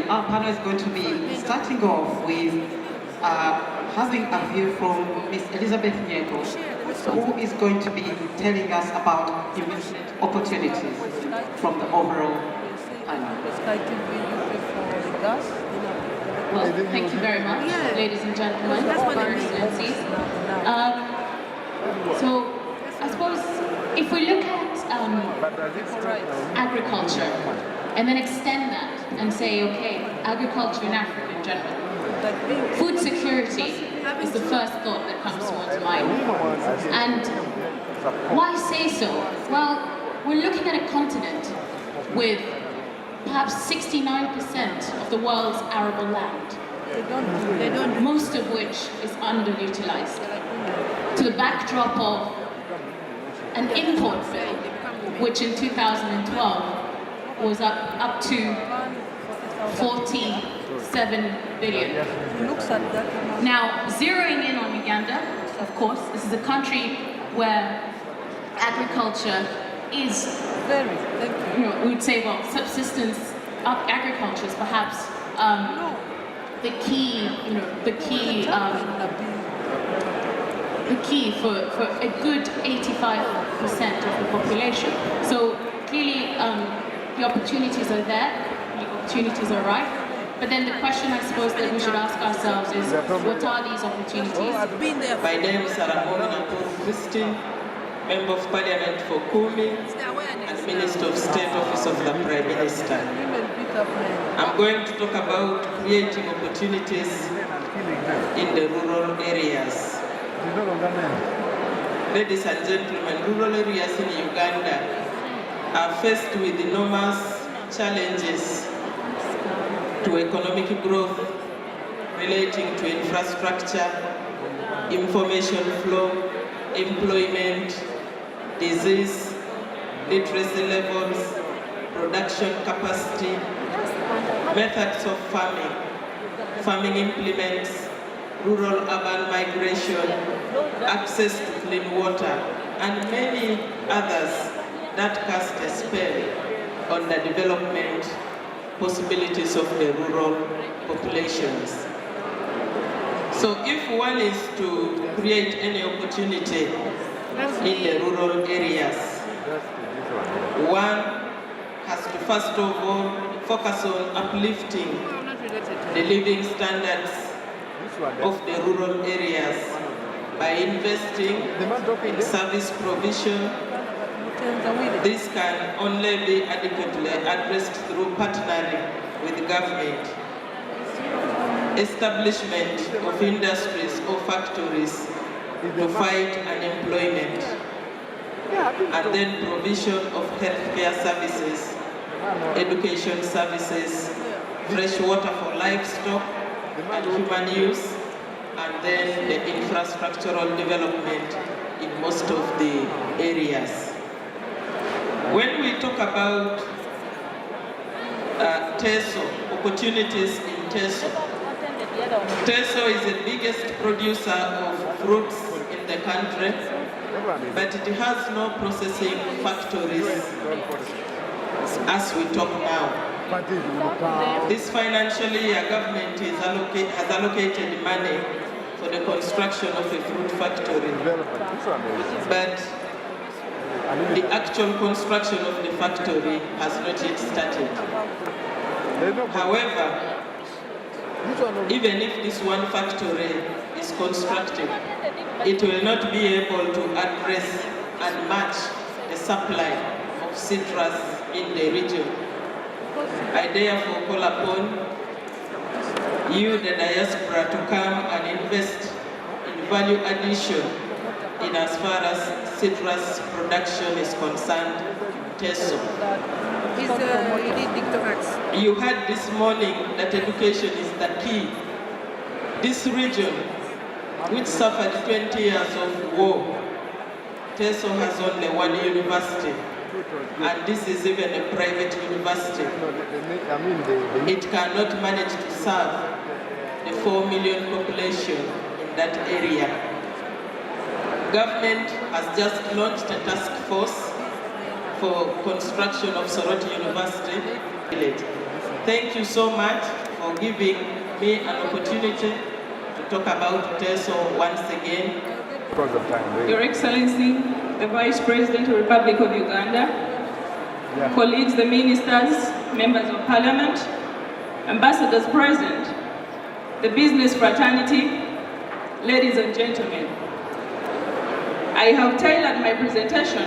our panel is going to be starting off with having a view from Ms. Elizabeth Nyeko, who is going to be telling us about investment opportunities from the overall panel. Well, thank you very much, ladies and gentlemen, Your Excellencies. So, I suppose if we look at agriculture and then extend that and say, okay, agriculture in Africa in general, food security is the first thought that comes to one's mind. And why say so? Well, we're looking at a continent with perhaps 69% of the world's arable land, most of which is underutilized, to the backdrop of an import bill, which in 2012 was up to 47 billion. Now, zeroing in on Uganda, of course, this is a country where agriculture is very, we would say, well, subsistence agriculture is perhaps the key for a good 85% of the population. So clearly, the opportunities are there, the opportunities are ripe. But then the question, I suppose, that we should ask ourselves is, what are these opportunities? My name is Christine, Member of Parliament for Kumi and Minister of State Office of the Prime Minister. I'm going to talk about creating opportunities in the rural areas. Ladies and gentlemen, rural areas in Uganda are faced with enormous challenges to economic growth relating to infrastructure, information flow, employment, disease, literacy levels, production capacity, methods of farming implements, rural-urban migration, access to clean water, and many others that cast a spell on the development possibilities of the rural populations. So if one is to create any opportunity in the rural areas, one has to first of all focus on uplifting the living standards of the rural areas by investing in service provision. This can only be adequately addressed through partnering with the government, establishment of industries or factories to fight unemployment, and then provision of healthcare services, education services, fresh water for livestock and human use, and then the infrastructural development in most of the areas. When we talk about TESO, opportunities in TESO, TESO is the biggest producer of fruits in the country, but it has no processing factories as we talk now. This financial year, government has allocated money for the construction of a fruit factory, but the actual construction of the factory has not yet started. However, even if this one factory is constructed, it will not be able to address and match the supply of citrus in the region. I therefore call upon you, the diaspora, to come and invest in value addition in as far as citrus production is concerned in TESO. You heard this morning that education is the key. This region, which suffered 20 years of war, TESO has only one university, and this is even a private university. It cannot manage to serve the 4 million population in that area. Government has just launched a task force for construction of Soroti University. Thank you so much. for giving me an opportunity to talk about TESO once again. Because of time, really. Your Excellency, the Vice President of the Republic of Uganda, colleagues, the ministers, members of Parliament, ambassadors present, the business fraternity, ladies and gentlemen. I have tailored my presentation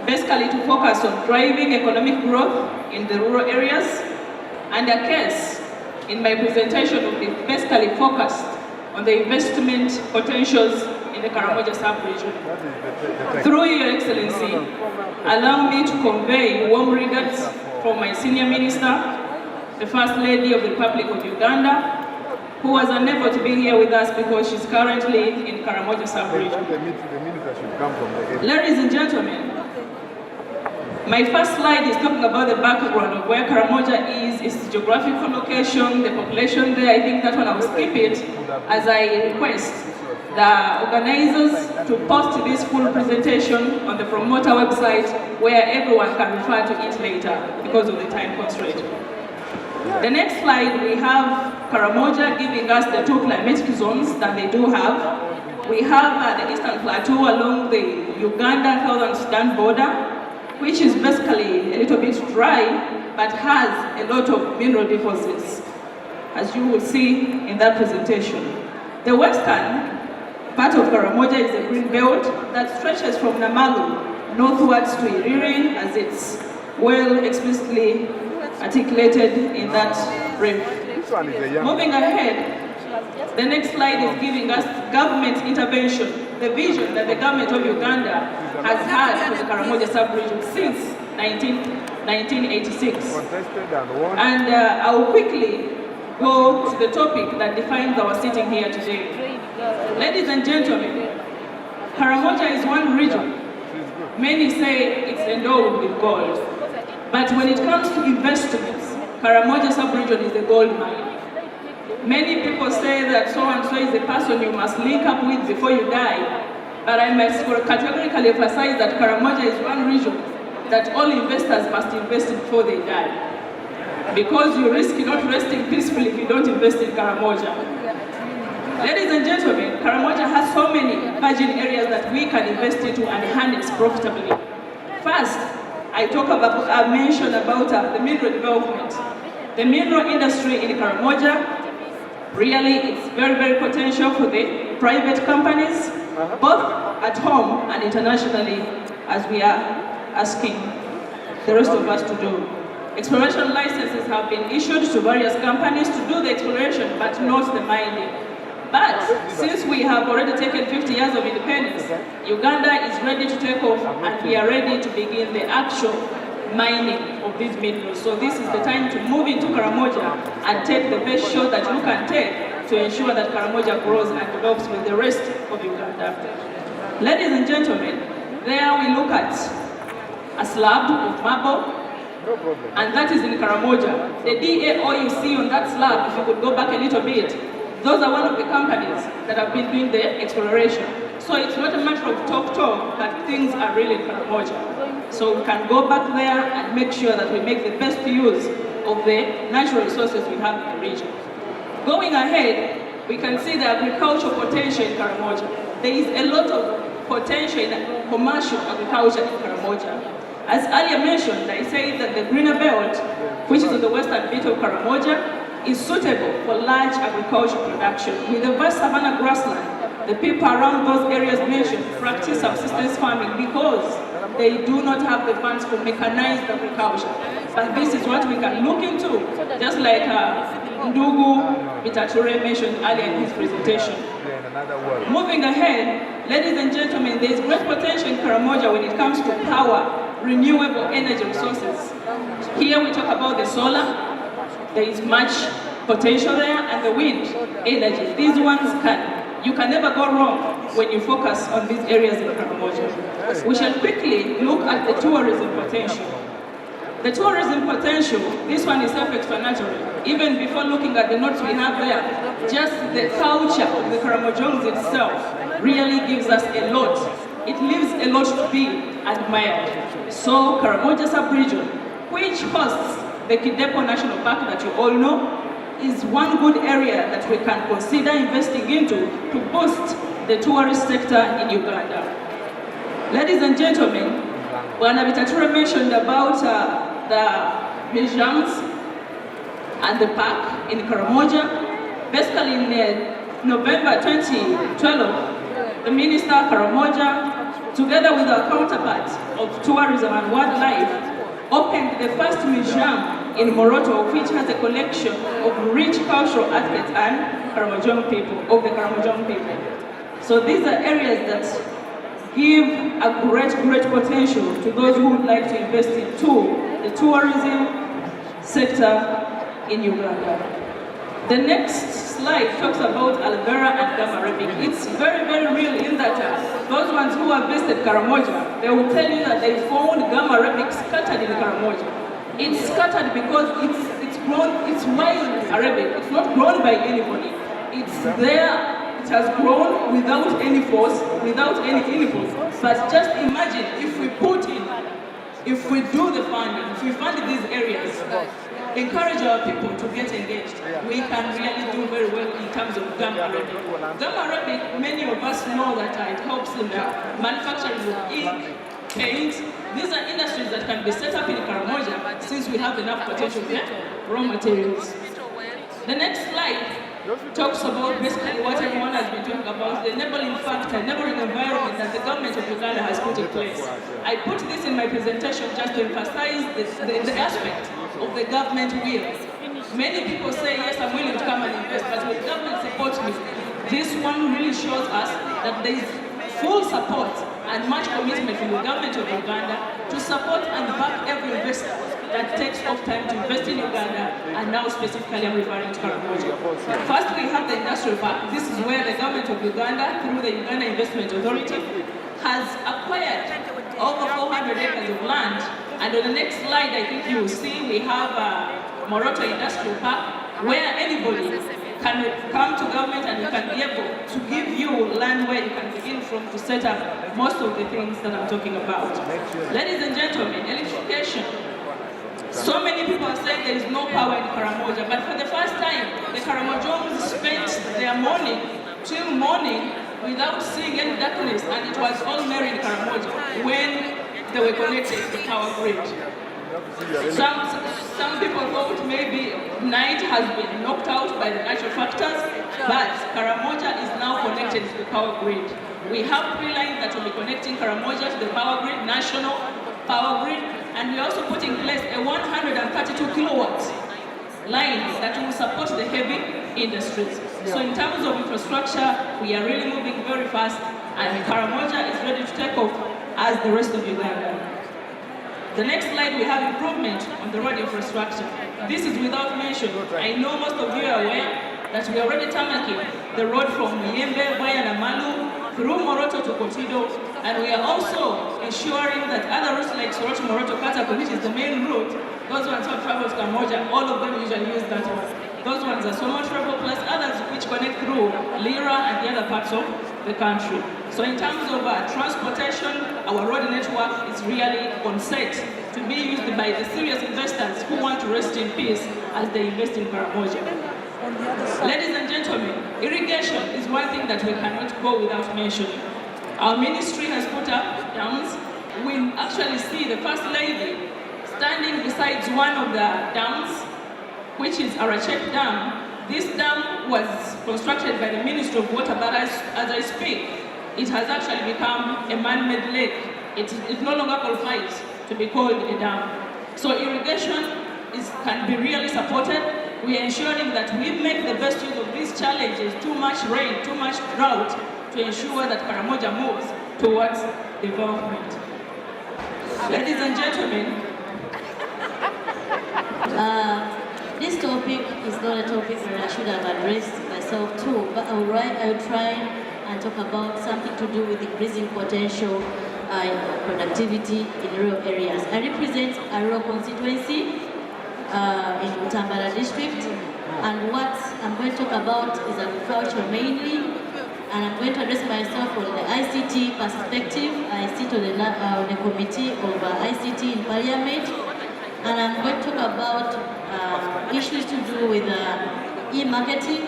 basically to focus on driving economic growth in the rural areas, and a case in my presentation will be basically focused on the investment potentials in the Karamoja sub-region. Through Your Excellency, allow me to convey warm regards from my senior minister, the First Lady of the Republic of Uganda, who was unable to be here with us because she's currently in Karamoja sub-region. Ladies and gentlemen, my first slide is talking about the background of where Karamoja is, its geographical location, the population there. I think that one I will skip it, as I request the organizers to post this full presentation on the promoter website where everyone can refer to it later because of the time constraint. The next slide, we have Karamoja giving us the 2 climatic zones that they do have. We have the Eastern Plateau along the Uganda-Southern Sudan border, which is basically a little bit dry, but has a lot of mineral deposits, as you will see in that presentation. The western part of Karamoja is a green belt that stretches from Namalu northwards to Iriri, as it's well explicitly articulated in that brief. Moving ahead, the next slide is giving us government intervention, the vision that the government of Uganda has had for the Karamoja sub-region since 1986. And I will quickly go to the topic that defines our sitting here today. Ladies and gentlemen, Karamoja is one region. Many say it's endowed with gold. But when it comes to investments, Karamoja sub-region is a gold mine. Many people say that so-and-so is the person you must link up with before you die. But I must categorically emphasize that Karamoja is one region that all investors must invest in before they die. Because you risk not resting peacefully if you don't invest in Karamoja. Ladies and gentlemen, Karamoja has so many virgin areas that we can invest into and harness profitably. First, I mentioned about the mineral development. The mineral industry in Karamoja, really it's very, very potential for the private companies, both at home and internationally, as we are asking the rest of us to do. Exploration licenses have been issued to various companies to do the exploration, but not the mining. But since we have already taken 50 years of independence, Uganda is ready to take off and we are ready to begin the actual mining of these minerals. So this is the time to move into Karamoja and take the best shot that you can take to ensure that Karamoja grows and develops with the rest of Uganda. Ladies and gentlemen, there we look at a slab of marble, and that is in Karamoja. The DAO you see on that slab, if you could go back a little bit, those are one of the companies that have been doing the exploration. So it's not a matter of talk, but things are really in Karamoja. So we can go back there and make sure that we make the best use of the natural resources we have in the region. Going ahead, we can see the agricultural potential in Karamoja. There is a lot of potential in commercial agriculture in Karamoja. As earlier mentioned, I say that the greener belt, which is on the western bit of Karamoja, is suitable for large agricultural production. With the vast savanna grassland, the people around those areas mentioned practice subsistence farming because they do not have the funds for mechanized agriculture. But this is what we can look into, just like Ndugu Bitature mentioned earlier in his presentation. Moving ahead, ladies and gentlemen, there is great potential in Karamoja when it comes to power, renewable energy resources. Here we talk about the solar. There is much potential there, and the wind energy. These ones you can never go wrong when you focus on these areas in Karamoja. We shall quickly look at the tourism potential. The tourism potential, this one is self-explanatory. Even before looking at the notes we have there, just the culture of the Karamojons itself really gives us a lot. It leaves a lot to be admired. So Karamoja sub-region, which hosts the Kidepo National Park that you all know, is one good area that we can consider investing into to boost the tourist sector in Uganda. Ladies and gentlemen, Bwana Bitatura mentioned about the museums and the park in Karamoja. Basically in November 2012, the Minister Karamoja, together with our counterpart of tourism and wildlife, opened the first museum in Moroto, which has a collection of rich cultural artifacts and Karamojong people, of the Karamojong people. So these are areas that give a great potential to those who would like to invest into the tourism sector in Uganda. The next slide talks about Alvera and Gamma Arabic. It's very real in that those ones who have visited Karamoja, they will tell you that they found Gamma Arabic scattered in Karamoja. It's scattered because it's grown, it's wild Arabic. It's not grown by anybody. It's there, it has grown without any force, without any input. But just imagine if we put in, if we do the funding, if we fund these areas, encourage our people to get engaged, we can really do very well in terms of Gamma Arabic. Gamma Arabic, many of us know that it helps in the manufacturing of ink, paint. These are industries that can be set up in Karamoja since we have enough potential there, raw materials. The next slide talks about basically what everyone has been talking about, the enabling factor, enabling environment that the government of Uganda has put in place. I put this in my presentation just to emphasize the aspect of the government will. Many people say, yes, I'm willing to come and invest, but with government support me, this one really shows us that there is full support and much commitment from the government of Uganda to support and back every investor that takes off time to invest in Uganda, and now specifically I'm referring to Karamoja. First, we have the industrial park. This is where the government of Uganda, through the Uganda Investment Authority, has acquired over 400 acres of land. And on the next slide, I think you will see we have Moroto Industrial Park, where anybody can come to government and you can be able to give you land where you can begin from to set up most of the things that I'm talking about. Ladies and gentlemen, electrification. So many people are saying there is no power in Karamoja, but for the first time, the Karamojons spent their morning till morning without seeing any darkness, and it was all merry in Karamoja when they were connected to the power grid. Some people thought maybe night has been knocked out by the natural factors, but Karamoja is now connected to the power grid. We have 3 lines that will be connecting Karamoja to the power grid, national power grid, and we also put in place a 132 kilowatt line that will support the heavy industries. So in terms of infrastructure, we are really moving very fast, and Karamoja is ready to take off as the rest of Uganda. The next slide, we have improvement on the road infrastructure. This is without mention. I know most of you are aware that we are already tarmacking the road from Yembe via Namalu through Moroto to Kotido, and we are also ensuring that other routes like Soroto, Moroto, Katako, which is the main route, those ones who travel to Karamoja, all of them usually use that one. Those ones are so much travel, plus others which connect through Lira and the other parts of the country. So in terms of transportation, our road network is really on set to be used by the serious investors who want to rest in peace as they invest in Karamoja. Ladies and gentlemen, irrigation is one thing that we cannot go without mentioning. Our ministry has put up dams. We actually see the First Lady standing beside one of the dams, which is Arachek Dam. This dam was constructed by the Ministry of Water, but as I speak, it has actually become a man-made lake. It no longer qualifies to be called a dam. So irrigation can be really supported. We are ensuring that we make the best use of these challenges, too much rain, too much drought, to ensure that Karamoja moves towards development. Ladies and gentlemen, this topic is not a topic that I should have addressed myself too, but I'll try and talk about something to do with increasing potential productivity in rural areas. I represent a rural constituency in Utambala district, and what I'm going to talk about is agriculture mainly, and I'm going to address myself from the ICT perspective. I sit on the committee of ICT in Parliament, and I'm going to talk about issues to do with e-marketing.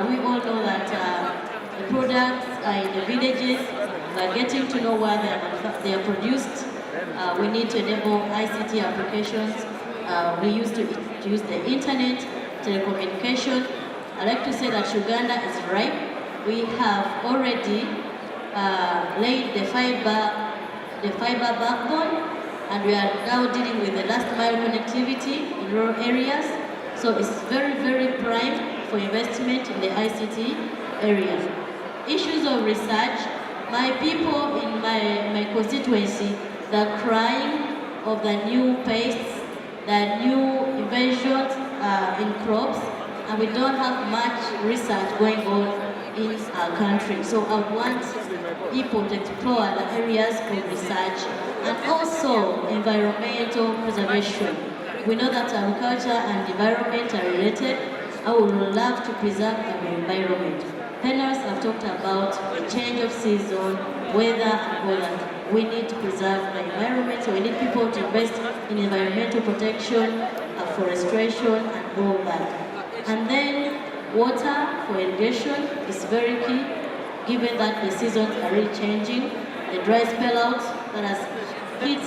We all know that the products are in the villages, but getting to know where they are produced. We need to enable ICT applications. We used to use the internet, telecommunication. I like to say that Uganda is ripe. We have already laid the fiber backbone, and we are now dealing with the last mile connectivity in rural areas. So it's very, very prime for investment in the ICT area. Issues of research, my people in my constituency, they're crying of the new pests, the new invasions in crops, and we don't have much research going on in our country. So I would want people to explore the areas of research and also environmental preservation. We know that agriculture and environment are related. I would love to preserve our environment. Panels have talked about the change of season, weather, and all that. We need to preserve the environment, so we need people to invest in environmental protection, afforestation, and all that. And then water for irrigation is very key, given that the seasons are really changing. The dry spellouts that has hit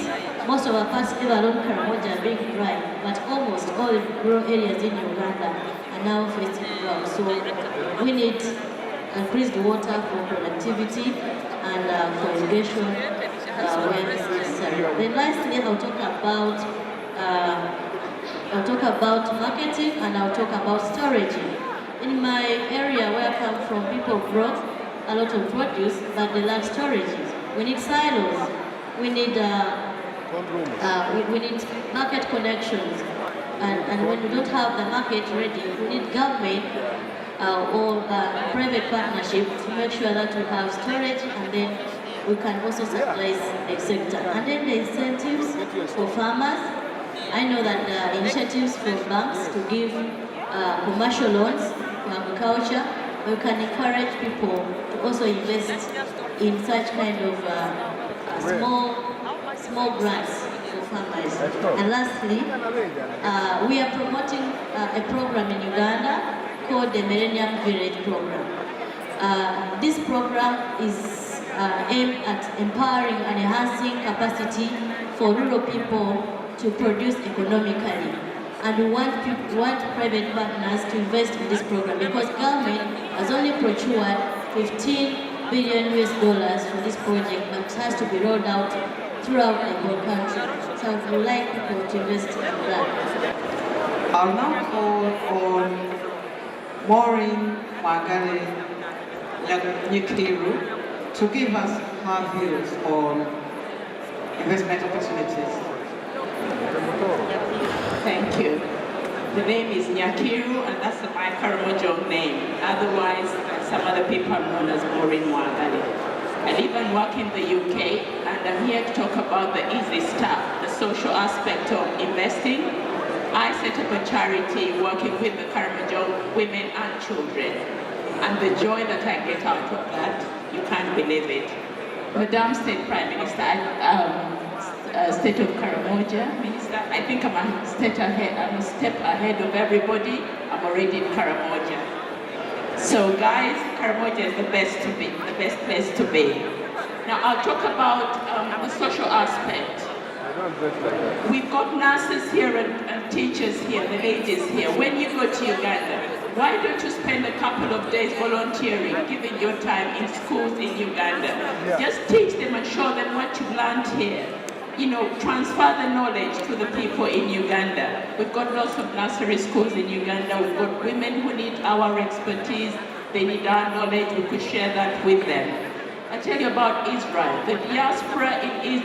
most of our parts, even along Karamoja, are being dry, but almost all the rural areas in Uganda are now facing drought. So we need increased water for productivity and for irrigation where it's necessary. Then lastly, I'll talk about marketing, and I'll talk about storage. In my area where I come from, people grow a lot of produce, but they lack storages. We need silos. We need market connections. And when we don't have the market ready, we need government or private partnership to make sure that we have storage, and then we can also supply the sector. And then the incentives for farmers. I know that the initiatives for banks to give commercial loans for agriculture, we can encourage people to also invest in such kind of small grants for farmers. And lastly, we are promoting a program in Uganda called the Millennium Village Program. This program is aimed at empowering and enhancing capacity for rural people to produce economically. And we want private partners to invest in this program, because government has only procured $15 billion for this project, but it has to be rolled out throughout the whole country. So I would like people to invest in that. I'll now call on Maureen Magale Nyakiru to give us her views on investment opportunities. Thank you. The name is Nyakiru, and that's my Karamojo name. Otherwise, some other people are known as Maureen Mwagale. I live and work in the UK, and I'm here to talk about the easy stuff, the social aspect of investing. I set up a charity working with the Karamojo women and children, and the joy that I get out of that, you can't believe it. Madam State Prime Minister, State of Karamoja Minister, I think I'm a step ahead of everybody. I'm already in Karamoja. So guys, Karamoja is the best place to be. Now I'll talk about the social aspect. We've got nurses here and teachers here, the ladies here. When you go to Uganda, why don't you spend a couple of days volunteering, giving your time in schools in Uganda? Yeah. Just teach them and show them what you've learned here. You know, transfer the knowledge to the people in Uganda. We've got lots of nursery schools in Uganda. We've got women who need our expertise. They need our knowledge. We could share that with them. I tell you about Israel. The diaspora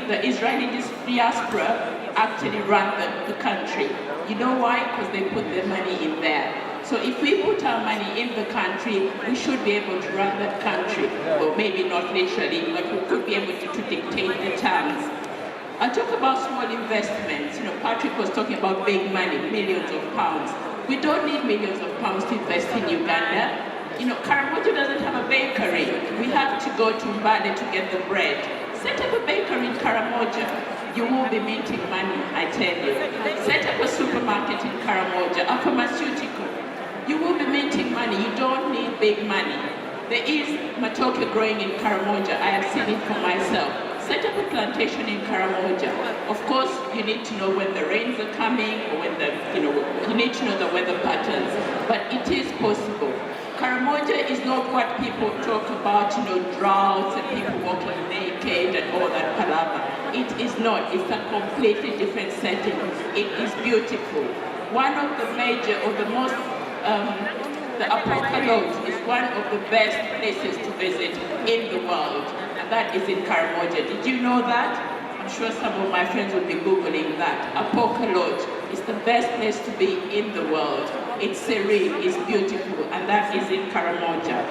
the Israeli diaspora actually run the country. You know why? Because they put their money in there. So if we put our money in the country, we should be able to run that country. Well, maybe not literally, but we could be able to dictate the terms. I'll talk about small investments. You know, Patrick was talking about big money, millions of pounds. We don't need millions of pounds to invest in Uganda. You know, Karamoja doesn't have a bakery. We have to go to Mbale to get the bread. Set up a bakery in Karamoja. You will be minting money, I tell you. Set up a supermarket in Karamoja, a pharmaceutical. You money, you don't need big money. There is matoke growing in Karamoja. I have seen it for myself. Set up a plantation in Karamoja. Of course, you need to know when the rains are coming, or when you need to know the weather patterns. But it is possible. Karamoja is not what people talk about, droughts and people walking naked and all that palaver. It is not. It's a completely different setting. It is beautiful. One of the major, or the most, the Keynote is one of the best places to visit in the world, and that is in Karamoja. Did you know that? I'm sure some of my friends will be Googling that. Keynote is the best place to be in the world. It's serene, it's beautiful, and that is in Karamoja.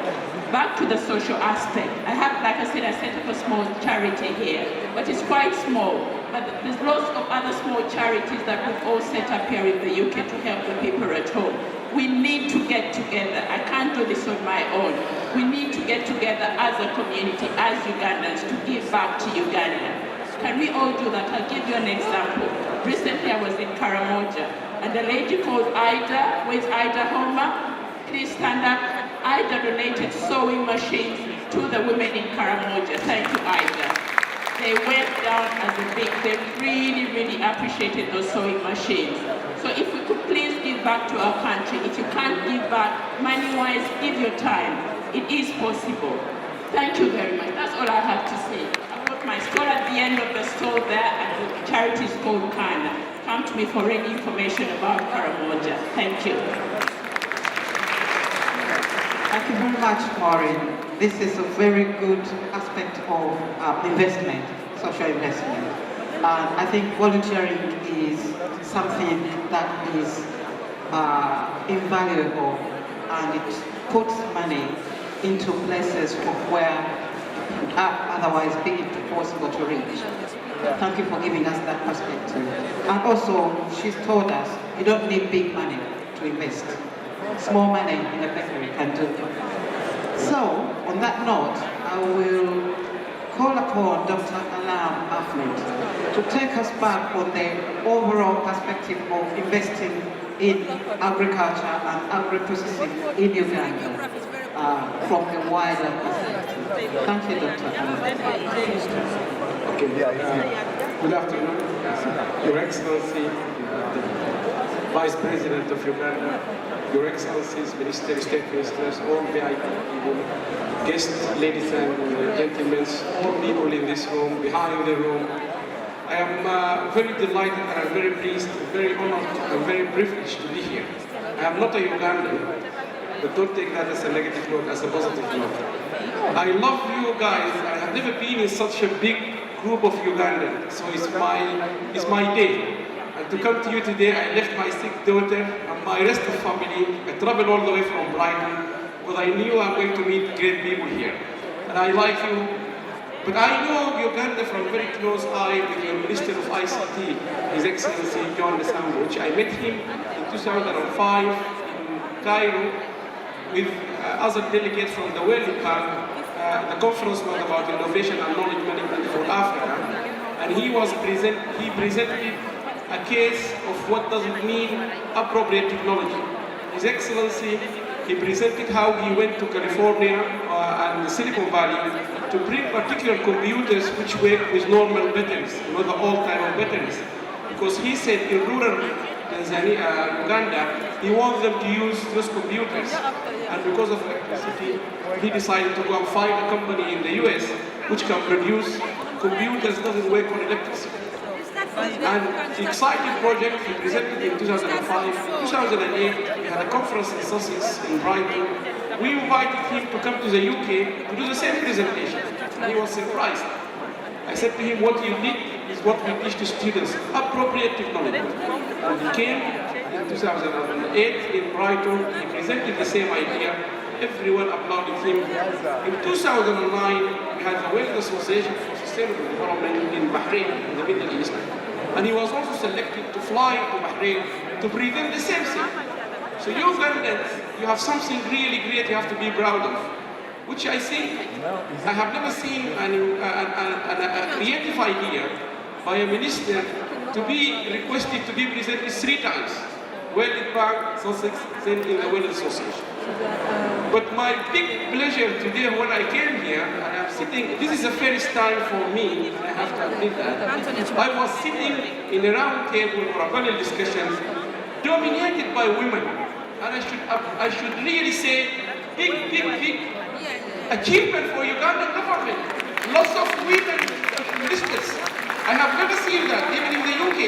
Back to the social aspect. I have, like I said, I set up a small charity here, but it's quite small. But there's lots of other small charities that we've all set up here in the UK to help the people at home. We need to get together. I can't do this on my own. We need to get together as a community, as Ugandans, to give back to Uganda. Can we all do that? I'll give you an example. Recently I was in Karamoja, and a lady called Ida, where's Ida Homer? Please stand up. Ida donated sewing machines to the women in Karamoja. Thank you, Ida. They went down as a big, they really, really appreciated those sewing machines. So if we could please give back to our country. If you can't give back money-wise, give your time. It is possible. Thank you very much. That's all I have to say. I've got my store at the end of the store there, and the charity is called Keynote. Come to me for any information about Karamoja. Thank you. Thank you very much, Maureen. This is a very good aspect of investment, social investment. And I think volunteering is something that is invaluable, and it puts money into places of where it otherwise be impossible to reach. Thank you for giving us that perspective. And also, she's told us you don't need big money to invest. Small money in a bakery can do. So, on that note, I will call upon Dr. Allam Ahmed to take us back on the overall perspective of investing in agriculture and agri-processing in Uganda from a wider perspective. Thank you, Dr. Allam. Okay, good afternoon, Your Excellency, the Vice President of Uganda, Your Excellencies, Ministers, State Ministers, all VIP people, guests, ladies and gentlemen, all people in this room, behind the room. I am very delighted and I'm very pleased, very honored, and very privileged to be here. I am not a Ugandan, but don't take that as a negative note, as a positive note. I love you guys. I have never been in such a big group of Ugandans, so it's my day. And to come to you today, I left my sick daughter and my rest of family. I traveled all the way from Brighton, but I knew I'm going to meet great people here. And I like you. But I know Uganda from very close eye with your Minister of ICT, His Excellency John Desambo, which I met him in 2005 in Cairo with other delegates from the World Bank. The conference was about innovation and knowledge management for Africa. And he presented a case of what does it mean appropriate technology. His Excellency, he presented how he went to California and Silicon Valley to bring particular computers which work with normal batteries, not the old type of batteries. Because he said in rural Tanzania, Uganda, he wants them to use those computers. And because of electricity, he decided to go and find a company in the US which can produce computers that doesn't work on electricity. And the exciting project he presented in 2005, 2008, we had a conference in Sussex in Brighton. We invited him to come to the UK to do the same presentation. And he was surprised. I said to him, what you need is what we teach to students, appropriate technology. And he came in 2008 in Brighton, he presented the same idea. Everyone applauded him. In 2009, we had the World Association for Sustainable Development in Bahrain, in the Middle East. And he was also selected to fly to Bahrain to present the same thing. So you Ugandans, you have something really great you have to be proud of, which I think I have never seen a creative idea by a minister to be requested to be presented 3 times. World Bank, Sussex, then in the World Association. But my big pleasure today when I came here, and I'm sitting, this is the first time for me, I have to admit that, I was sitting in a round table or a panel discussion dominated by women. And I should really say, big achievement for Ugandan government. Lots of women ministers. I have never seen that, even in the UK.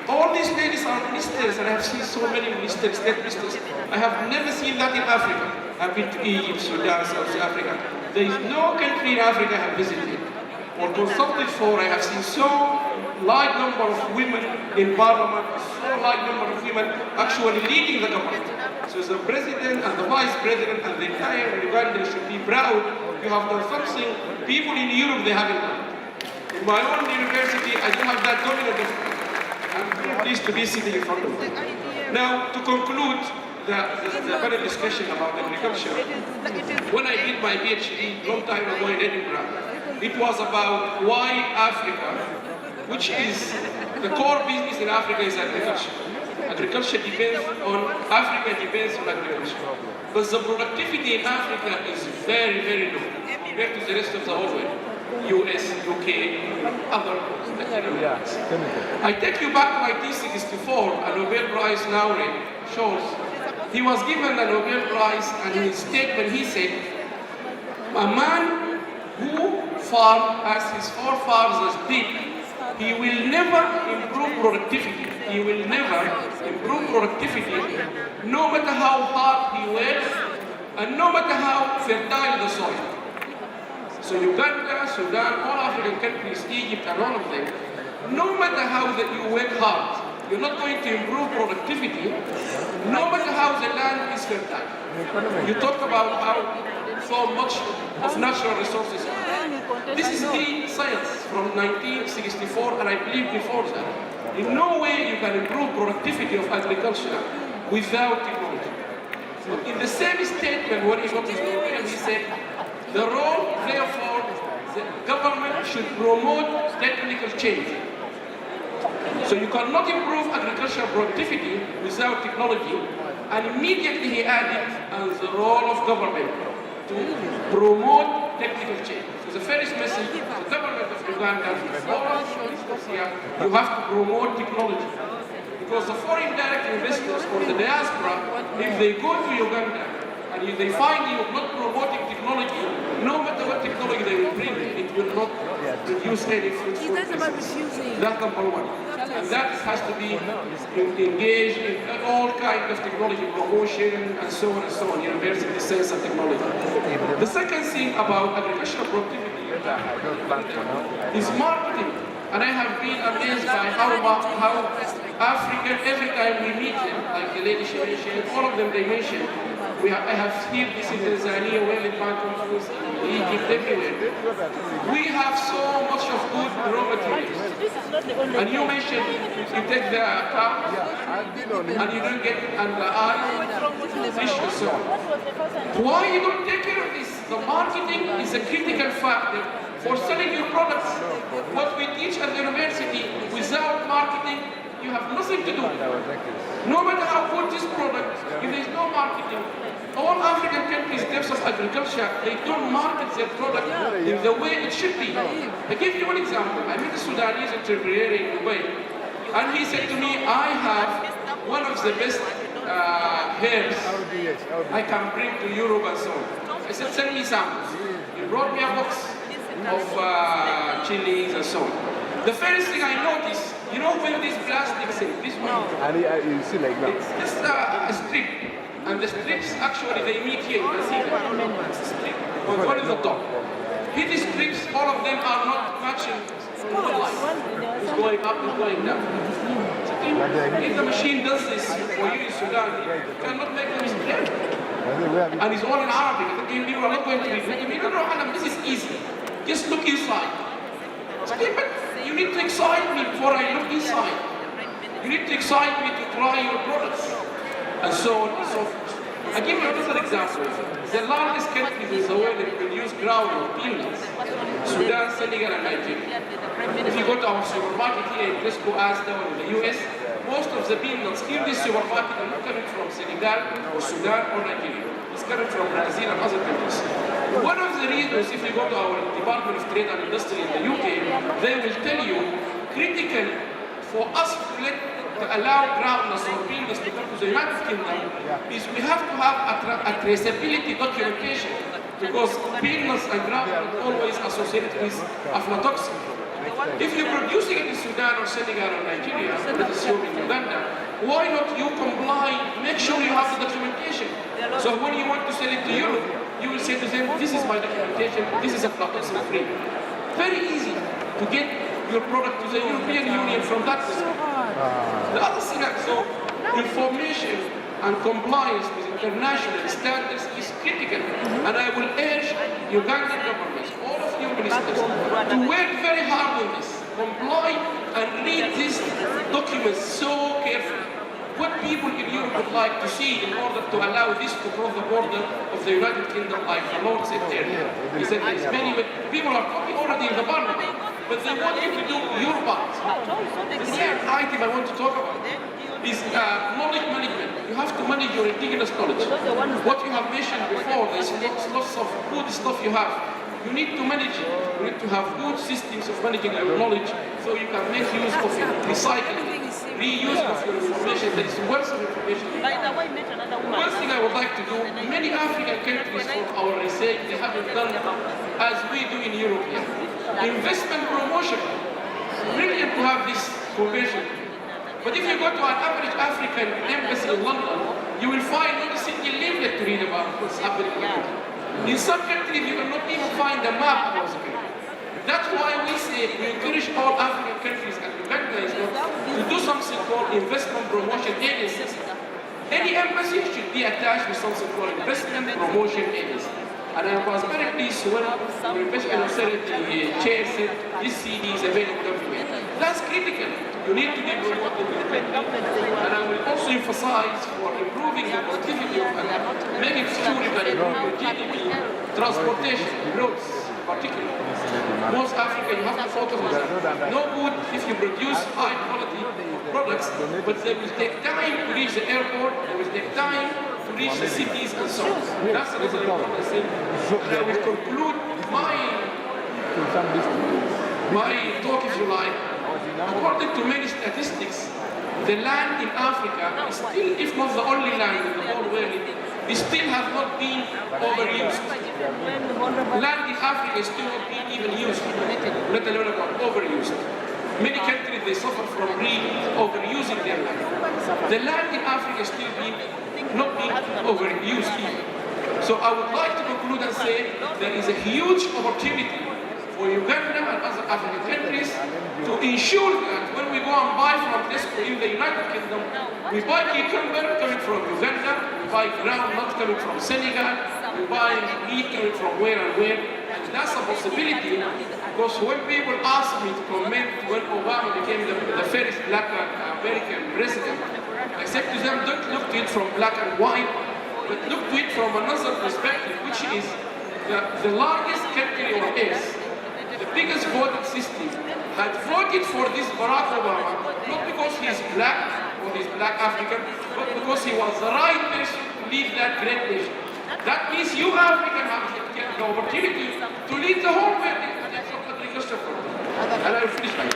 All these ladies are ministers, and I have seen so many ministers, state ministers. I have never seen that in Africa. I've been to Egypt, Sudan, South Africa. There is no country in Africa I have visited or consulted for. I have seen so large number of women in parliament, so large number of women actually leading the government. So the president and the vice president and the entire Uganda should be proud. You have done something people in Europe they haven't done. In my own university, I don't have that dominant effect. I'm very pleased to be sitting in front of you. Now, to conclude the panel discussion about agriculture, when I did my PhD long time ago in Edinburgh, it was about why Africa, which is the core business in Africa is agriculture. Agriculture depends on, Africa depends on agriculture. Because the productivity in Africa is very, very low compared to the rest of the whole world. US, UK, other countries. I take you back to 1964, a Nobel Prize laureate, Scholz. He was given a Nobel Prize, and in his statement he said, a man who farmed as his forefathers did, he will never improve productivity. He will never improve productivity, no matter how hard he works, and no matter how fertile the soil. So Uganda, Sudan, all African countries, Egypt, and all of them, no matter how that you work hard, you're not going to improve productivity, no matter how the land is fertile. You talk about how so much of natural resources are. This is the science from 1964, and I believe before that. In no way you can improve productivity of agriculture without technology. In the same statement, when he got his Nobel, he said, the role, therefore, the government should promote technical change. So you cannot improve agricultural productivity without technology. And immediately he added, and the role of government to promote technical change. So the first message, the government of Uganda, all here, you have to promote technology. Because the foreign direct investors or the diaspora, if they go to Uganda, and if they find you not promoting technology, no matter what technology they will bring, it will not produce any fruitful business. That's number one. And that has to be engaged in all kinds of technology promotion and so on, university science and technology. The second thing about agricultural productivity is marketing. And I have been amazed by how African, every time we meet them, like the lady she mentioned, all of them they mentioned, I have seen this in Tanzania, World Bank Conference, Egypt, everywhere. We have so much of good raw materials. And you mentioned you take the cow and you don't get and the eye, fish and so on. Why you don't take care of this? The marketing is a critical factor for selling your products. What we teach at the university, without marketing, you have nothing to do. No matter how good this product, if there is no marketing, all African countries in terms of agriculture, they don't market their product in the way it should be. I give you one example. I met a Sudanese entrepreneur in Dubai, and he said to me, I have one of the best herbs I can bring to Europe and so on. I said, send me samples. He brought me a box of chilies and so on. The first thing I noticed, you know when these plastics in this one, you see like that. It's just a strip, and the strips actually they meet here. You can see them. It's a strip. One is the top. Here these strips, all of them are not matching the line. It's going up, it's going down. If the machine does this for you in Sudan, you cannot make a mistake. And it's all in Arabic. You are not going to read it. No, this is easy. Just look inside. But you need to excite me before I look inside. You need to excite me to try your products. And so on and so forth. I give you another example. The largest countries in the world that produce groundnut peanuts, Sudan, Senegal, and Nigeria. If you go to our supermarket here in Tesco, Asda, or in the US, most of the bean nuts in this supermarket are not coming from Senegal or Sudan or Nigeria. It's coming from Brazil and other countries. One of the reasons, if you go to our Department of Trade and Industry in the UK, they will tell you critical for us to allow groundnuts or peanuts to come to the United Kingdom is we have to have a traceability documentation, because peanuts and groundnuts are always associated with aflatoxin. If you're producing it in Sudan or Senegal or Nigeria, let's assume in Uganda, why not you comply, make sure you have the documentation. So when you want to sell it to Europe, you will say to them, this is my documentation, this is aflatoxin free. Very easy to get your product to the European Union from that perspective. The other thing, so information and compliance with international standards is critical, and I will urge Ugandan governments, all of you ministers, to work very hard on this, comply and read these documents so carefully. What people in Europe would like to see in order to allow this to cross the border of the United Kingdom, like the Lord said earlier, is that there's many people are talking already in the parliament, but they want you to do your part. The third item I want to talk about is knowledge management. You have to manage your indigenous knowledge. What you have mentioned before, there's lots of good stuff you have. You need to manage it. You need to have good systems of managing your knowledge so you can make use of it, recycling, reuse of your information. There is wealth of information. One thing I would like to do, many African countries for our research, they haven't done as we do in Europe here. Investment promotion. Brilliant to have this provision. But if you go to an average African embassy in London, you will find not a single leaflet to read about what's happening in the country. In some countries, you will not even find a map of the country. That's why we say we encourage all African countries and Uganda is not to do something called investment promotion agencies. Any embassy should be attached with something called investment promotion agency. And I was very pleased when the investment authority chair said this CD is available everywhere. That's critical. You need to be promoted independently. And I will also emphasize for improving the productivity of and making sure that your GDP, transportation, growth, particularly. Most Africa, you have to focus on that. No good if you produce high quality products, but they will take time to reach the airport, they will take time to reach the cities and so on. That's the reason important thing. And I will conclude my talk, if you like. According to many statistics, the land in Africa is still, if not the only land in the whole world, it still has not been overused. Land in Africa is still not being even used, let alone about overused. Many countries, they suffer from overusing their land. The land in Africa is still not being overused either. So I would like to conclude and say there is a huge opportunity for Uganda and other African countries to ensure that when we go and buy from Tesco in the United Kingdom, we buy cucumber coming from Uganda, we buy groundnut coming from Senegal, we buy meat coming from where and where, and that's a possibility because when people ask me to comment when Obama became the first black American president, I said to them, don't look to it from black and white, but look to it from another perspective, which is the largest country on earth. The biggest voting system had voted for this Barack Obama, not because he's black or he's black African, but because he was the right person to lead that great nation. That means you African have the opportunity to lead the whole world in terms of agriculture. And I will finish my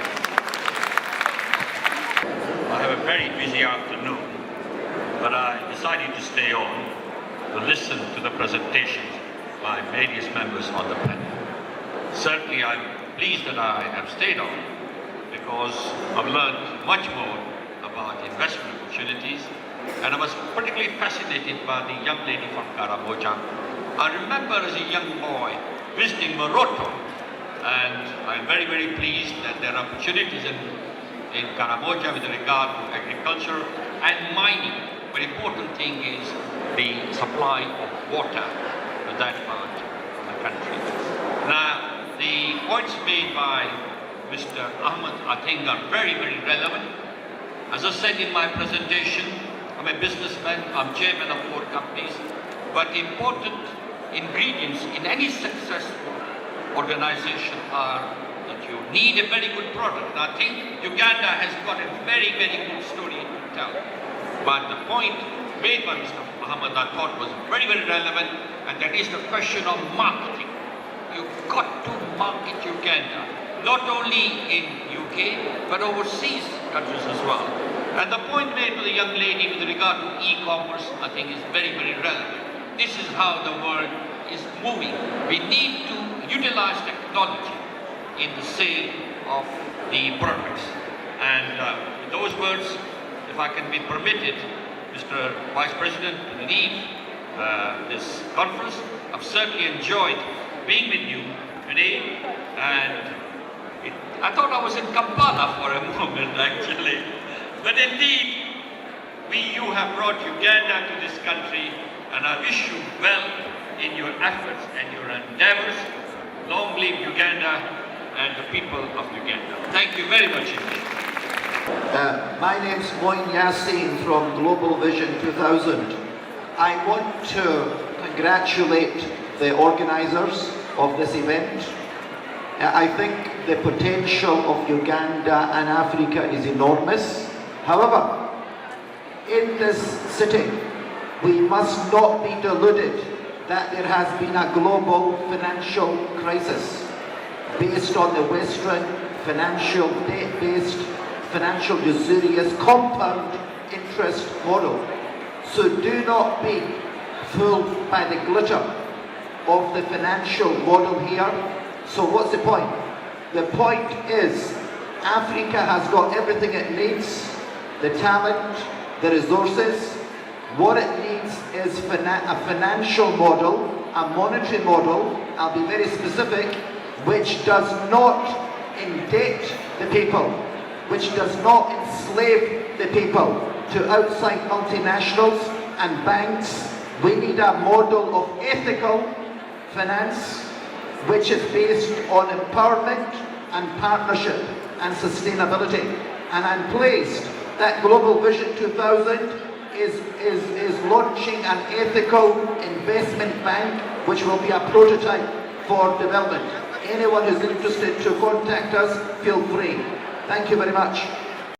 I have a very busy afternoon, but I decided to stay on to listen to the presentations by various members on the panel. Certainly, I'm pleased that I have stayed on because I've learned much more about investment opportunities, and I was particularly fascinated by the young lady from Karamoja. I remember as a young boy visiting Morocco, and I'm very, very pleased that there are opportunities in Karamoja with regard to agriculture and mining. But important thing is the supply of water to that part of the country. Now, the points made by Mr. Ahmed, I think, are very, very relevant. As I said in my presentation, I'm a businessman, I'm chairman of 4 companies, but important ingredients in any successful organization are that you need a very good product. And I think Uganda has got a very, very good story tell. But the point made by Mr. Ahmed I thought was very, very relevant, and that is the question of marketing. You've got to market Uganda, not only in UK, but overseas countries as well. And the point made by the young lady with regard to e-commerce, I think is very, very relevant. This is how the world is moving. We need to utilize technology in the sale of the products. And with those words, if I can be permitted, Mr. Vice President, to leave this conference, I've certainly enjoyed being with you today, and I thought I was in Kampala for a moment actually, but indeed you have brought Uganda to this country, and I wish you well in your efforts and your endeavors. Long live Uganda and the people of Uganda. Thank you very much indeed. My name's Moin Yassin from Global Vision 2000. I want to congratulate the organisers of this event. I think the potential of Uganda and Africa is enormous. However, in this sitting, we must not be deluded that there has been a global financial crisis based on the Western financial debt-based, financial usurious compound interest model. So do not be fooled by the glitter of the financial model here. So what's the point? The point is Africa has got everything it needs, the talent, the resources. What it needs is a financial model, a monetary model, I'll be very specific, which does not indebt the people, which does not enslave the people to outside multinationals and banks. We need a model of ethical finance which is based on empowerment and partnership and sustainability. And I'm pleased that Global Vision 2000 is launching an ethical investment bank which will be a prototype for development. Anyone who's interested to contact us, feel free. Thank you very much.